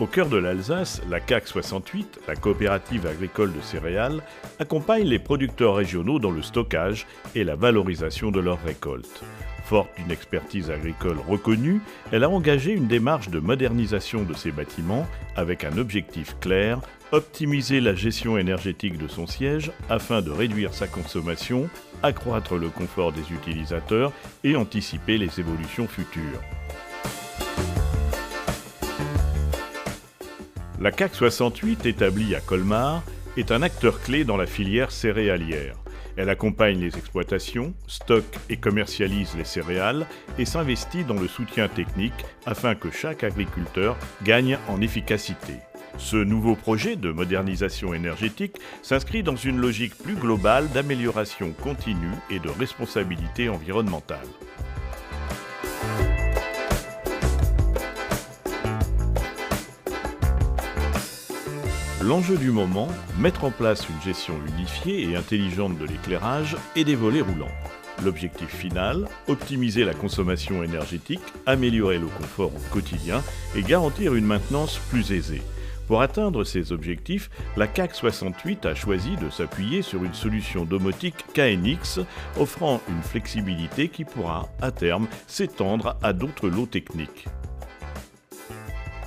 Au cœur de l'Alsace, la CAC 68, la coopérative agricole de céréales, accompagne les producteurs régionaux dans le stockage et la valorisation de leurs récoltes. Forte d'une expertise agricole reconnue, elle a engagé une démarche de modernisation de ses bâtiments avec un objectif clair, optimiser la gestion énergétique de son siège afin de réduire sa consommation, accroître le confort des utilisateurs et anticiper les évolutions futures. La CAC 68, établie à Colmar, est un acteur clé dans la filière céréalière. Elle accompagne les exploitations, stocke et commercialise les céréales et s'investit dans le soutien technique afin que chaque agriculteur gagne en efficacité. Ce nouveau projet de modernisation énergétique s'inscrit dans une logique plus globale d'amélioration continue et de responsabilité environnementale. L'enjeu du moment, mettre en place une gestion unifiée et intelligente de l'éclairage et des volets roulants. L'objectif final, optimiser la consommation énergétique, améliorer le confort au quotidien et garantir une maintenance plus aisée. Pour atteindre ces objectifs, la CAC 68 a choisi de s'appuyer sur une solution domotique KNX offrant une flexibilité qui pourra, à terme, s'étendre à d'autres lots techniques.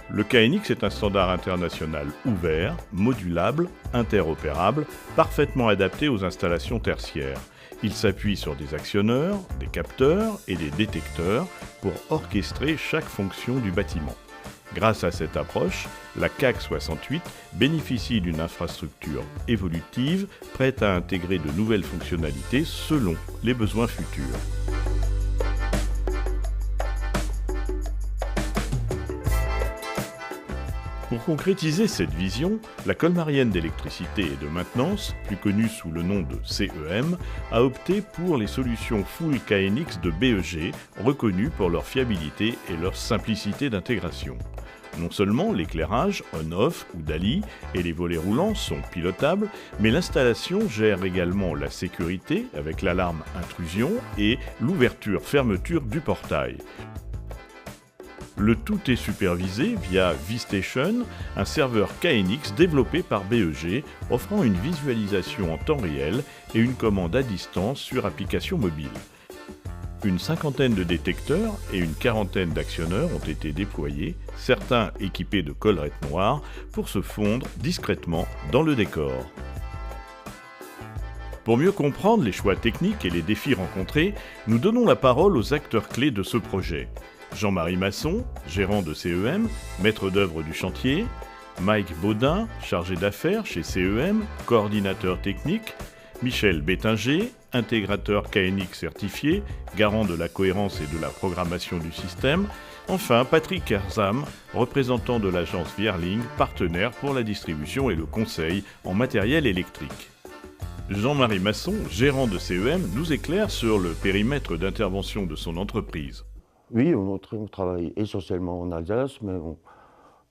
Le KNX est un standard international ouvert, modulable, interopérable, parfaitement adapté aux installations tertiaires. Il s'appuie sur des actionneurs, des capteurs et des détecteurs pour orchestrer chaque fonction du bâtiment. Grâce à cette approche, la CAC 68 bénéficie d'une infrastructure évolutive prête à intégrer de nouvelles fonctionnalités selon les besoins futurs. Pour concrétiser cette vision, la Colmarienne d'électricité et de maintenance, plus connue sous le nom de CEM, a opté pour les solutions Full KNX de BEG, reconnues pour leur fiabilité et leur simplicité d'intégration. Non seulement l'éclairage, on-off ou DALI et les volets roulants sont pilotables, mais l'installation gère également la sécurité avec l'alarme intrusion et l'ouverture-fermeture du portail. Le tout est supervisé via vStation, un serveur KNX développé par BEG, offrant une visualisation en temps réel et une commande à distance sur application mobile. Une cinquantaine de détecteurs et une quarantaine d'actionneurs ont été déployés, certains équipés de collerettes noires, pour se fondre discrètement dans le décor. Pour mieux comprendre les choix techniques et les défis rencontrés, nous donnons la parole aux acteurs clés de ce projet. Jean-Marie Masson, gérant de CEM, maître d'œuvre du chantier, Mike Baudin, chargé d'affaires chez CEM, coordinateur technique, Michel Bétinger, intégrateur KNX certifié, garant de la cohérence et de la programmation du système, enfin Patrick Herzam, représentant de l'agence Vierling, partenaire pour la distribution et le conseil en matériel électrique. Jean-Marie Masson, gérant de CEM, nous éclaire sur le périmètre d'intervention de son entreprise. Oui, on travaille essentiellement en Alsace, mais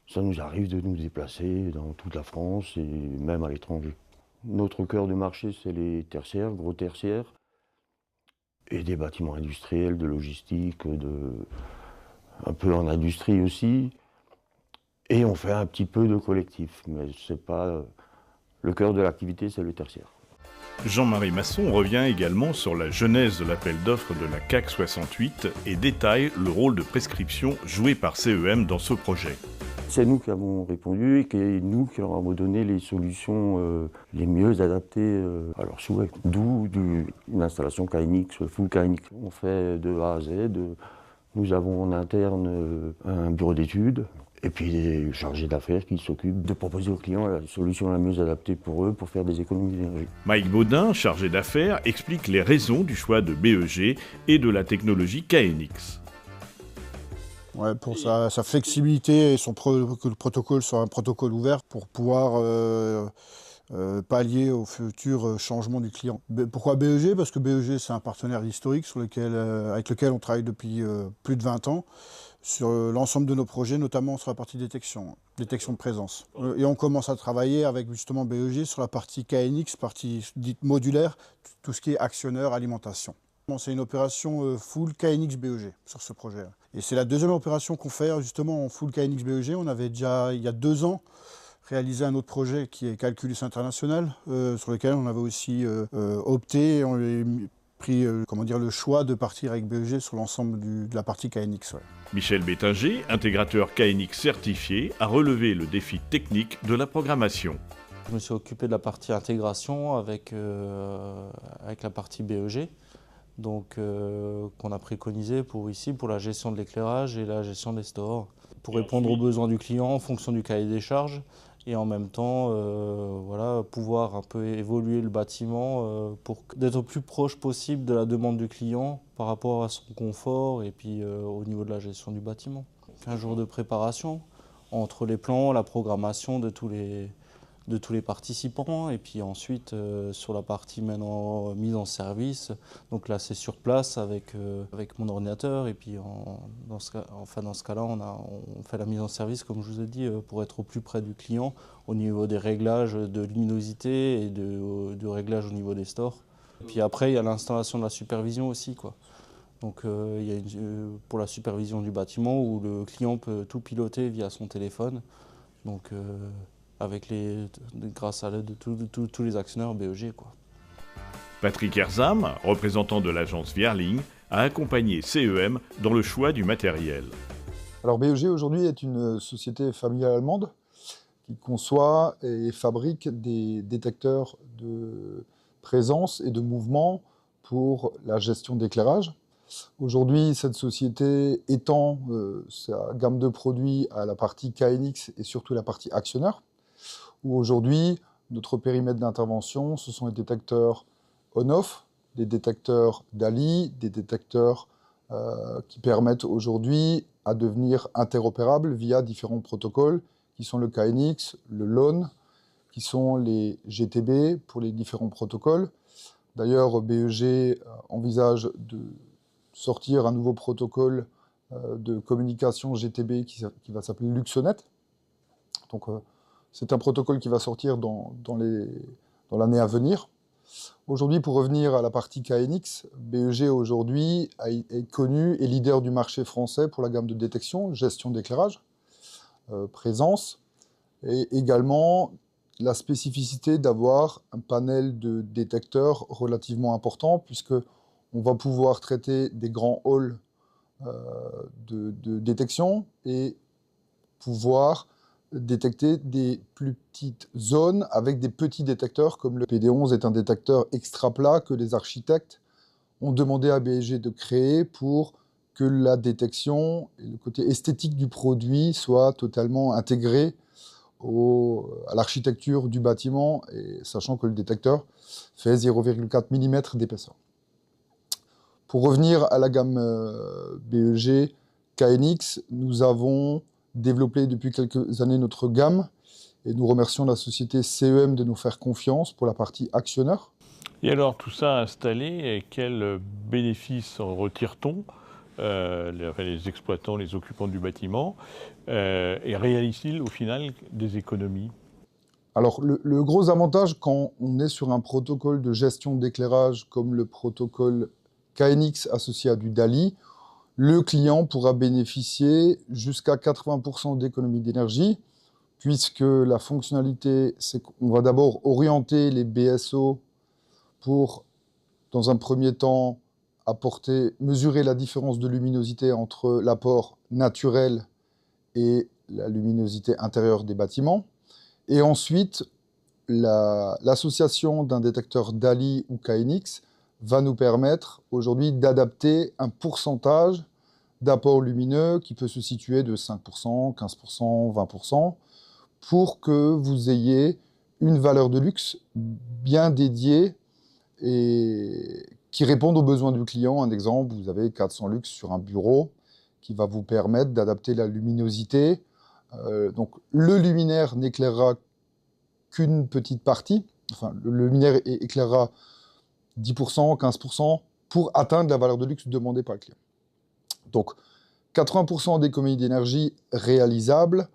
ça nous arrive de nous déplacer dans toute la France et même à l'étranger. Notre cœur de marché, c'est les tertiaires, gros tertiaires, et des bâtiments industriels, de logistique, un peu en industrie aussi. Et on fait un petit peu de collectif, mais c'est pas le cœur de l'activité, c'est le tertiaire. Jean-Marie Masson revient également sur la genèse de l'appel d'offres de la CAC 68 et détaille le rôle de prescription joué par CEM dans ce projet. C'est nous qui avons répondu et c'est nous qui leur avons donné les solutions les mieux adaptées à leurs souhaits. D'où une installation KNX, full KNX. On fait de A à Z. Nous avons en interne un bureau d'études. Et puis des chargés d'affaires qui s'occupent de proposer aux clients la solution la mieux adaptée pour eux pour faire des économies d'énergie. Mike Baudin, chargé d'affaires, explique les raisons du choix de BEG et de la technologie KNX. Ouais, pour sa flexibilité et que le protocole soit un protocole ouvert pour pouvoir pallier au futur changement du client. Pourquoi BEG? Parce que BEG, c'est un partenaire historique avec lequel on travaille depuis plus de 20 ans. Sur l'ensemble de nos projets, notamment sur la partie détection de présence. Et on commence à travailler avec justement BEG sur la partie KNX, partie dite modulaire, tout ce qui est actionneur, alimentation. C'est une opération full KNX BEG sur ce projet. Et c'est la deuxième opération qu'on fait justement en full KNX BEG. On avait déjà, il y a 2 ans, réalisé un autre projet qui est Calculus International, sur lequel on avait aussi opté, on avait pris le choix de partir avec BEG sur l'ensemble de la partie KNX. Ouais. Michel Bétinger, intégrateur KNX certifié, a relevé le défi technique de la programmation. Je me suis occupé de la partie intégration avec la partie BEG, donc qu'on a préconisé pour la gestion de l'éclairage et la gestion des stores, pour répondre aux besoins du client en fonction du cahier des charges et en même temps pouvoir un peu évoluer le bâtiment pour d'être au plus proche possible de la demande du client par rapport à son confort et puis au niveau de la gestion du bâtiment. 15 jours de préparation entre les plans, la programmation de tous les participants et puis ensuite sur la partie maintenant mise en service, donc là c'est sur place avec mon ordinateur et puis dans ce cas-là on fait la mise en service comme je vous ai dit pour être au plus près du client au niveau des réglages de luminosité et du réglage au niveau des stores. Et puis après il y a l'installation de la supervision aussi quoi. Donc il y a pour la supervision du bâtiment où le client peut tout piloter via son téléphone. Donc grâce à l'aide de tous les actionnaires BEG. Quoi. Patrick Herzam, représentant de l'agence Vierling, a accompagné CEM dans le choix du matériel. Alors BEG aujourd'hui est une société familiale allemande qui conçoit et fabrique des détecteurs de présence et de mouvement pour la gestion d'éclairage. Aujourd'hui, cette société étend sa gamme de produits à la partie KNX et surtout la partie actionnaire. Où aujourd'hui, notre périmètre d'intervention, ce sont les détecteurs on-off, des détecteurs DALI, des détecteurs qui permettent aujourd'hui à devenir interopérables via différents protocoles, qui sont le KNX, le LON, qui sont les GTB pour les différents protocoles. D'ailleurs, BEG envisage de sortir un nouveau protocole de communication GTB qui va s'appeler Luxonet. Donc, c'est un protocole qui va sortir dans l'année à venir. Aujourd'hui, pour revenir à la partie KNX, BEG aujourd'hui est connu et leader du marché français pour la gamme de détection, gestion d'éclairage, présence, et également la spécificité d'avoir un panel de détecteurs relativement important, puisqu'on va pouvoir traiter des grands halls de détection et pouvoir détecter des plus petites zones avec des petits détecteurs, comme le PD11 est un détecteur extra plat que les architectes ont demandé à BEG de créer pour que la détection et le côté esthétique du produit soient totalement intégrés à l'architecture du bâtiment, et sachant que le détecteur fait 0,4 mm d'épaisseur. Pour revenir à la gamme BEG KNX, nous avons développé depuis quelques années notre gamme et nous remercions la société CEM de nous faire confiance pour la partie actionnaire. Et alors, tout ça installé, quels bénéfices en retire-t-on les exploitants, les occupants du bâtiment, et réalise-t-il au final des économies? Alors, le gros avantage quand on est sur un protocole de gestion d'éclairage comme le protocole KNX associé à du DALI, le client pourra bénéficier jusqu'à 80% d'économie d'énergie, puisque la fonctionnalité, c'est qu'on va d'abord orienter les BSO pour, dans un premier temps, mesurer la différence de luminosité entre l'apport naturel et la luminosité intérieure des bâtiments. Et ensuite, l'association d'un détecteur DALI ou KNX va nous permettre aujourd'hui d'adapter un pourcentage d'apport lumineux qui peut se situer de 5%, 15%, 20%, pour que vous ayez une valeur de luxe bien dédiée et qui répondent aux besoins du client. Un exemple, vous avez 400 lux sur un bureau qui va vous permettre d'adapter la luminosité. Donc le luminaire n'éclairera qu'une petite partie, enfin le luminaire éclairera 10%, 15% pour atteindre la valeur de luxe demandée par le client. Donc 80% d'économie d'énergie réalisable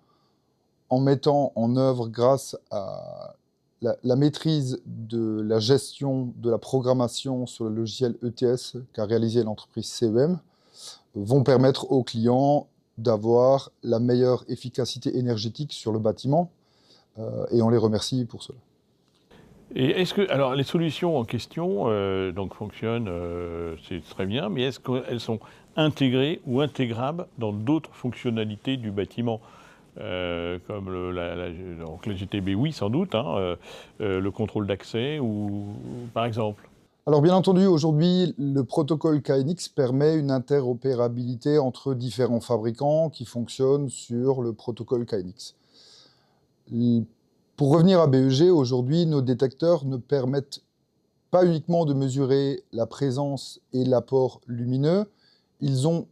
en mettant en œuvre grâce à la maîtrise de la gestion de la programmation sur le logiciel ETS qu'a réalisé l'entreprise CEM vont permettre aux clients d'avoir la meilleure efficacité énergétique sur le bâtiment et on les remercie pour cela. Et est-ce que, alors les solutions en question donc fonctionnent, c'est très bien, mais est-ce qu'elles sont intégrées ou intégrables dans d'autres fonctionnalités du bâtiment comme donc la GTB, oui, sans doute, hein, le contrôle d'accès, ou par exemple. Alors bien entendu, aujourd'hui, le protocole KNX permet une interopérabilité entre différents fabricants qui fonctionnent sur le protocole KNX. Pour revenir à BEG, aujourd'hui, nos détecteurs ne permettent pas uniquement de mesurer la présence et l'apport lumineux, ils ont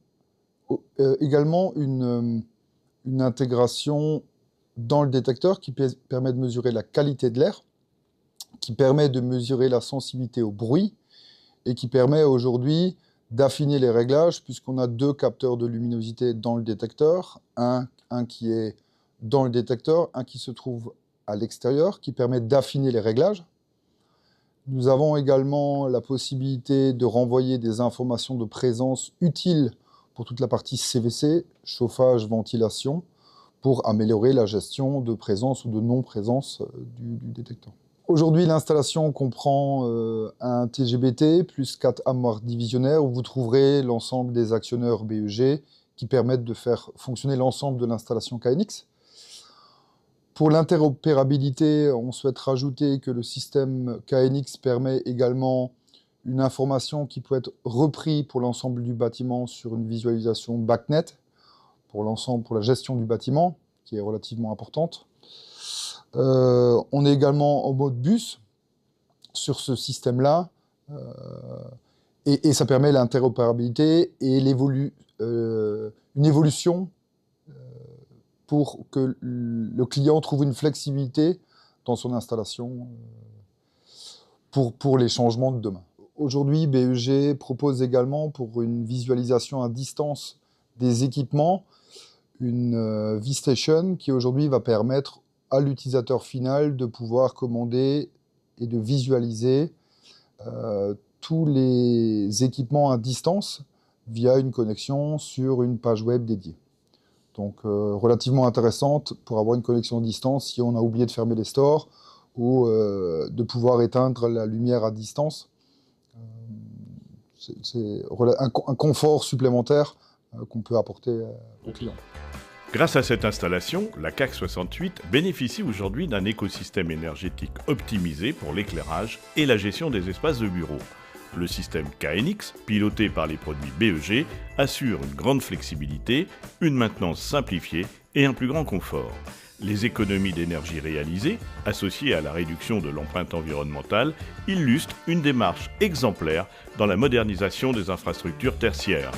également une intégration dans le détecteur qui permet de mesurer la qualité de l'air, qui permet de mesurer la sensibilité au bruit et qui permet aujourd'hui d'affiner les réglages puisqu'on a 2 capteurs de luminosité dans le détecteur, un qui est dans le détecteur, un qui se trouve à l'extérieur, qui permet d'affiner les réglages. Nous avons également la possibilité de renvoyer des informations de présence utiles pour toute la partie CVC, chauffage, ventilation, pour améliorer la gestion de présence ou de non-présence du détecteur. Aujourd'hui, l'installation comprend un TGBT plus 4 armoires divisionnaires où vous trouverez l'ensemble des actionneurs BEG qui permettent de faire fonctionner l'ensemble de l'installation KNX. Pour l'interopérabilité, on souhaite rajouter que le système KNX permet également une information qui peut être reprise pour l'ensemble du bâtiment sur une visualisation BACnet pour la gestion du bâtiment, qui est relativement importante. On est également en mode bus sur ce système-là, et ça permet l'interopérabilité et une évolution pour que le client trouve une flexibilité dans son installation pour les changements de demain. Aujourd'hui, BEG propose également pour une visualisation à distance des équipements une vStation qui aujourd'hui va permettre à l'utilisateur final de pouvoir commander et de visualiser tous les équipements à distance via une connexion sur une page web dédiée. Donc relativement intéressante pour avoir une connexion à distance si on a oublié de fermer les stores ou de pouvoir éteindre la lumière à distance. C'est un confort supplémentaire qu'on peut apporter aux clients. Grâce à cette installation, la CAC 68 bénéficie aujourd'hui d'un écosystème énergétique optimisé pour l'éclairage et la gestion des espaces de bureau. Le système KNX, piloté par les produits BEG, assure une grande flexibilité, une maintenance simplifiée et un plus grand confort. Les économies d'énergie réalisées, associées à la réduction de l'empreinte environnementale, illustrent une démarche exemplaire dans la modernisation des infrastructures tertiaires.